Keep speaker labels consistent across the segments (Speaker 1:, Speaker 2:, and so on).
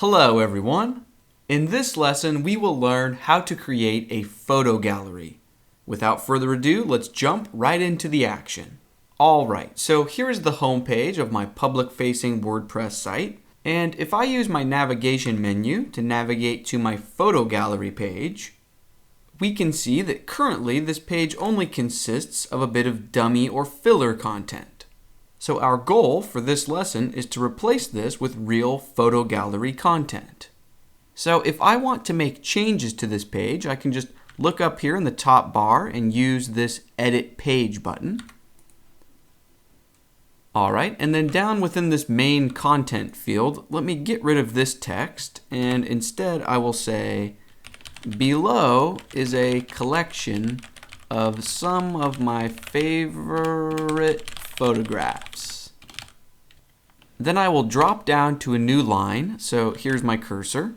Speaker 1: Hello everyone! In this lesson we will learn how to create a photo gallery. Without further ado, let's jump right into the action. Alright, so here is the home page of my public-facing WordPress site, and if I use my navigation menu to navigate to my photo gallery page, we can see that currently this page only consists of a bit of dummy or filler content. So our goal for this lesson is to replace this with real photo gallery content. So if I want to make changes to this page, I can just look up here in the top bar and use this Edit Page button. Alright, and then down within this main content field, let me get rid of this text, and instead I will say, below is a collection of some of my favorite photographs. Then I will drop down to a new line, so here's my cursor.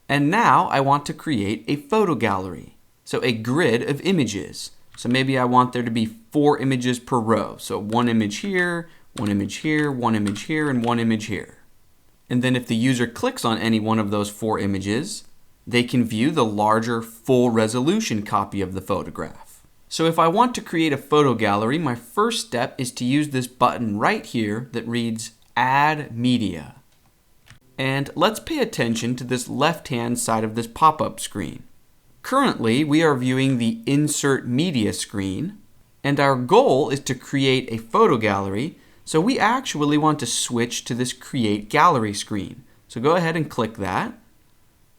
Speaker 1: And now I want to create a photo gallery, so a grid of images. So maybe I want there to be 4 images per row. So one image here, one image here, one image here, and one image here. And then if the user clicks on any one of those 4 images, they can view the larger full resolution copy of the photograph. So if I want to create a photo gallery, my first step is to use this button right here that reads Add Media. And let's pay attention to this left-hand side of this pop-up screen. Currently, we are viewing the Insert Media screen, and our goal is to create a photo gallery, so we actually want to switch to this Create Gallery screen. So go ahead and click that.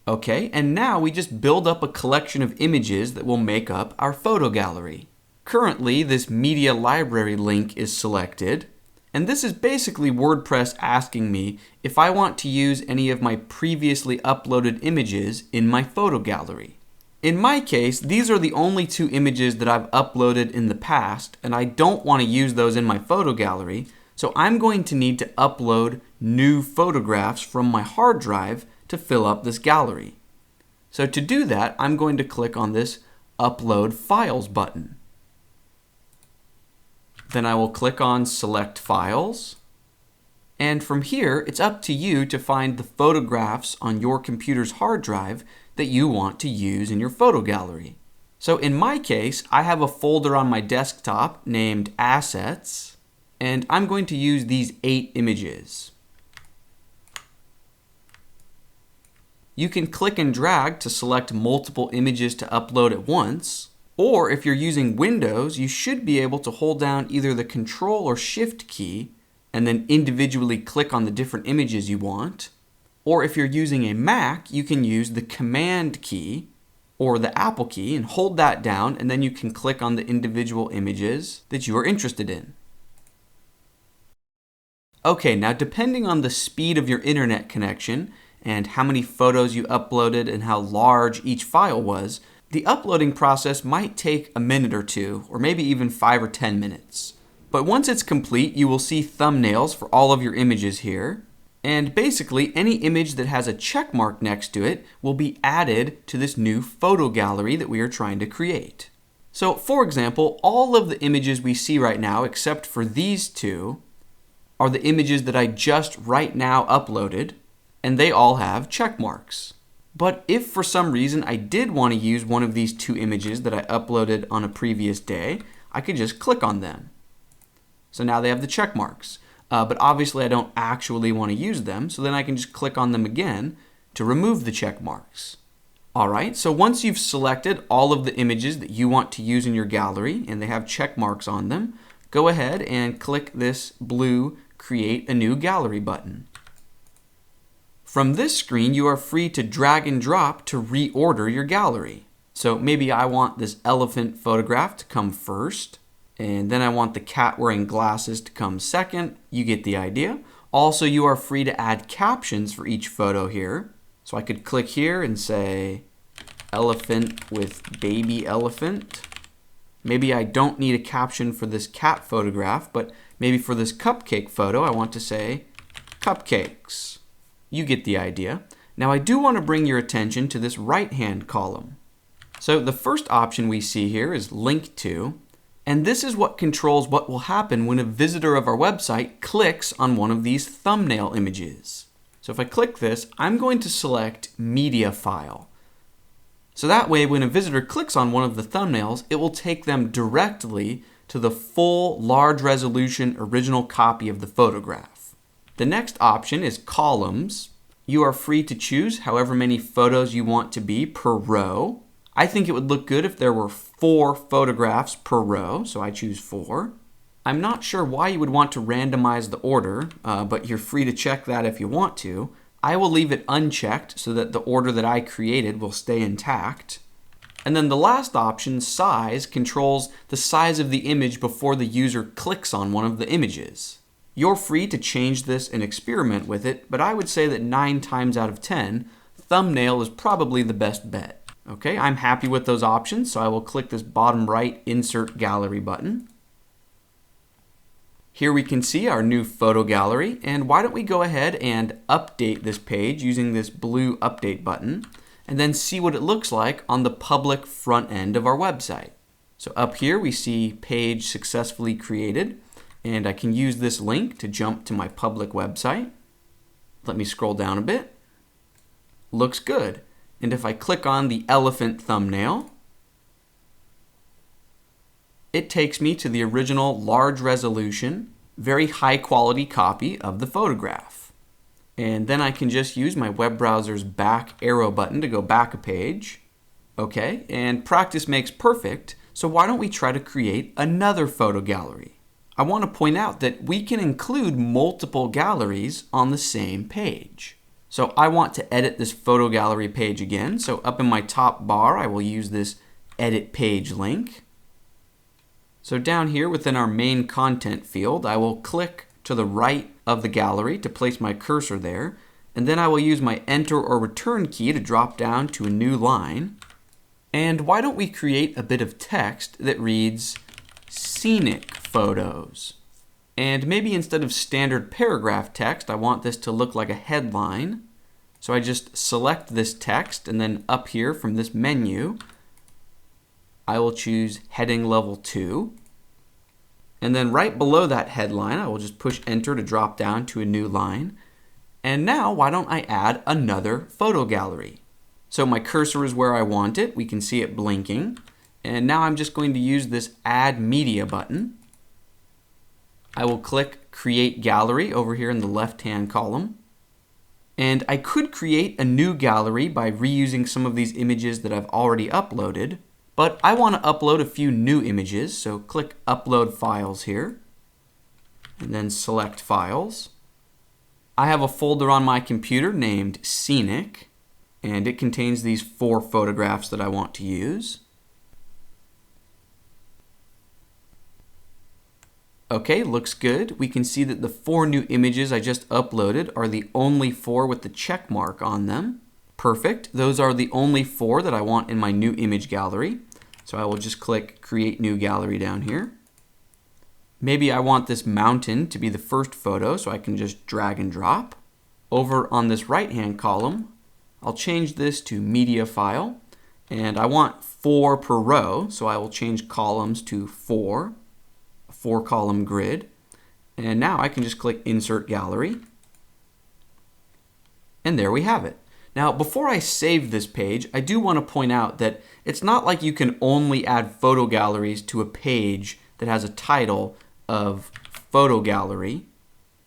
Speaker 1: Okay, and now we just build up a collection of images that will make up our photo gallery. Currently, this media library link is selected, and this is basically WordPress asking me if I want to use any of my previously uploaded images in my photo gallery. In my case, these are the only 2 images that I've uploaded in the past, and I don't want to use those in my photo gallery, so I'm going to need to upload new photographs from my hard drive to fill up this gallery. So to do that, I'm going to click on this Upload Files button. Then I will click on Select Files. And from here, it's up to you to find the photographs on your computer's hard drive that you want to use in your photo gallery. So in my case, I have a folder on my desktop named Assets, and I'm going to use these 8 images. You can click and drag to select multiple images to upload at once, or if you're using Windows, you should be able to hold down either the Control or Shift key and then individually click on the different images you want. Or if you're using a Mac, you can use the Command key or the Apple key and hold that down, and then you can click on the individual images that you are interested in. Okay, now depending on the speed of your internet connection and how many photos you uploaded and how large each file was, the uploading process might take a minute or 2, or maybe even 5 or 10 minutes. But once it's complete, you will see thumbnails for all of your images here. And basically, any image that has a check mark next to it will be added to this new photo gallery that we are trying to create. So for example, all of the images we see right now, except for these 2, are the images that I just right now uploaded, and they all have check marks. But if for some reason I did want to use one of these 2 images that I uploaded on a previous day, I could just click on them. So now they have the check marks. But obviously I don't actually want to use them, so then I can just click on them again to remove the check marks. Alright, so once you've selected all of the images that you want to use in your gallery and they have check marks on them, go ahead and click this blue Create a New Gallery button. From this screen, you are free to drag and drop to reorder your gallery. So maybe I want this elephant photograph to come first, and then I want the cat wearing glasses to come second. You get the idea. Also, you are free to add captions for each photo here. So I could click here and say, elephant with baby elephant. Maybe I don't need a caption for this cat photograph, but maybe for this cupcake photo, I want to say, cupcakes. You get the idea. Now I do want to bring your attention to this right-hand column. So the first option we see here is Link To, and this is what controls what will happen when a visitor of our website clicks on one of these thumbnail images. So if I click this, I'm going to select Media File. So that way, when a visitor clicks on one of the thumbnails, it will take them directly to the full large resolution original copy of the photograph. The next option is Columns. You are free to choose however many photos you want to be per row. I think it would look good if there were 4 photographs per row, so I choose 4. I'm not sure why you would want to randomize the order, but you're free to check that if you want to. I will leave it unchecked so that the order that I created will stay intact. And then the last option, Size, controls the size of the image before the user clicks on one of the images. You're free to change this and experiment with it, but I would say that 9 times out of 10, thumbnail is probably the best bet. Okay, I'm happy with those options, so I will click this bottom right Insert Gallery button. Here we can see our new photo gallery, and why don't we go ahead and update this page using this blue update button, and then see what it looks like on the public front end of our website. So up here we see page successfully created, and I can use this link to jump to my public website. Let me scroll down a bit. Looks good. And if I click on the elephant thumbnail, it takes me to the original large resolution, very high quality copy of the photograph. And then I can just use my web browser's back arrow button to go back a page. Okay, and practice makes perfect, so why don't we try to create another photo gallery? I want to point out that we can include multiple galleries on the same page. So I want to edit this photo gallery page again, so up in my top bar I will use this edit page link. So down here within our main content field, I will click to the right of the gallery to place my cursor there, and then I will use my enter or return key to drop down to a new line. And why don't we create a bit of text that reads scenic photos? And maybe instead of standard paragraph text, I want this to look like a headline. So I just select this text, and then up here from this menu, I will choose heading level 2. And then right below that headline, I will just push enter to drop down to a new line. And now, why don't I add another photo gallery? So my cursor is where I want it. We can see it blinking. And now I'm just going to use this Add Media button. I will click Create Gallery over here in the left-hand column. And I could create a new gallery by reusing some of these images that I've already uploaded. But I want to upload a few new images, so click Upload Files here, and then select Files. I have a folder on my computer named Scenic, and it contains these 4 photographs that I want to use. Okay, looks good. We can see that the 4 new images I just uploaded are the only 4 with the check mark on them. Perfect. Those are the only 4 that I want in my new image gallery. So I will just click Create New Gallery down here. Maybe I want this mountain to be the first photo, so I can just drag and drop. Over on this right-hand column, I'll change this to Media File, and I want 4 per row, so I will change columns to 4, a 4-column grid. And now I can just click Insert Gallery. And there we have it. Now, before I save this page, I do want to point out that it's not like you can only add photo galleries to a page that has a title of photo gallery.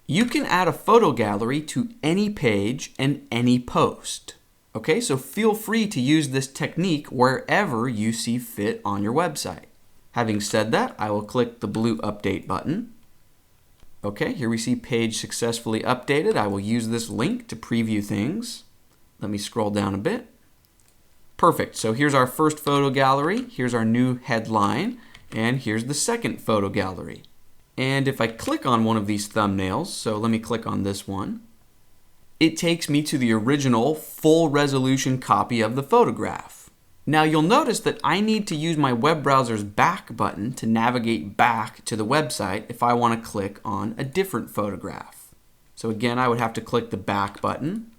Speaker 1: You can add a photo gallery to any page and any post. Okay, so feel free to use this technique wherever you see fit on your website. Having said that, I will click the blue Update button. Okay, here we see page successfully updated. I will use this link to preview things. Let me scroll down a bit. Perfect. So here's our first photo gallery. Here's our new headline. And here's the second photo gallery. And if I click on one of these thumbnails, so let me click on this one, it takes me to the original full resolution copy of the photograph. Now you'll notice that I need to use my web browser's back button to navigate back to the website if I want to click on a different photograph. So again, I would have to click the back button.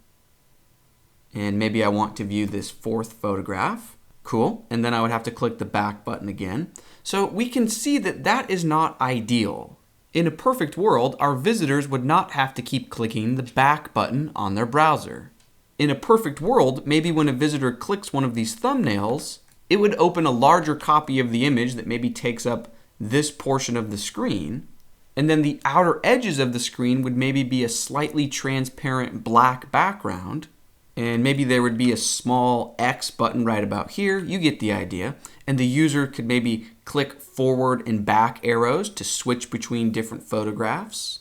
Speaker 1: And maybe I want to view this 4th photograph. Cool. And then I would have to click the back button again. So we can see that that is not ideal. In a perfect world, our visitors would not have to keep clicking the back button on their browser. In a perfect world, maybe when a visitor clicks one of these thumbnails, it would open a larger copy of the image that maybe takes up this portion of the screen, and then the outer edges of the screen would maybe be a slightly transparent black background, and maybe there would be a small X button right about here. You get the idea. And the user could maybe click forward and back arrows to switch between different photographs.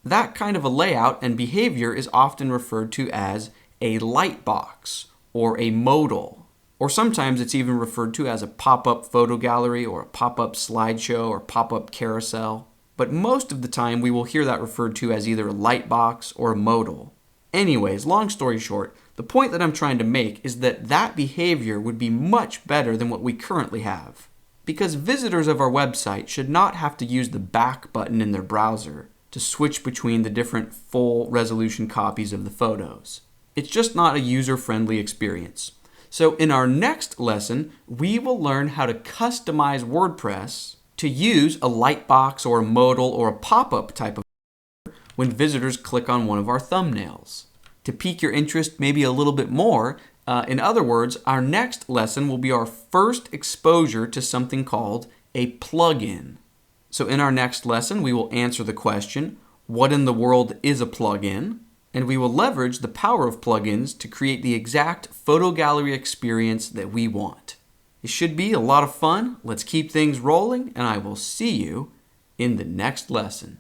Speaker 1: That kind of a layout and behavior is often referred to as a lightbox or a modal. Or sometimes it's even referred to as a pop-up photo gallery or a pop-up slideshow or pop-up carousel. But most of the time we will hear that referred to as either a lightbox or a modal. Anyways, long story short, the point that I'm trying to make is that that behavior would be much better than what we currently have. Because visitors of our website should not have to use the back button in their browser to switch between the different full resolution copies of the photos. It's just not a user-friendly experience. So in our next lesson, we will learn how to customize WordPress to use a lightbox or a modal or a pop-up type of when visitors click on one of our thumbnails. To pique your interest maybe a little bit more, in other words, our next lesson will be our first exposure to something called a plugin. So in our next lesson, we will answer the question, what in the world is a plugin? And we will leverage the power of plugins to create the exact photo gallery experience that we want. It should be a lot of fun. Let's keep things rolling, and I will see you in the next lesson.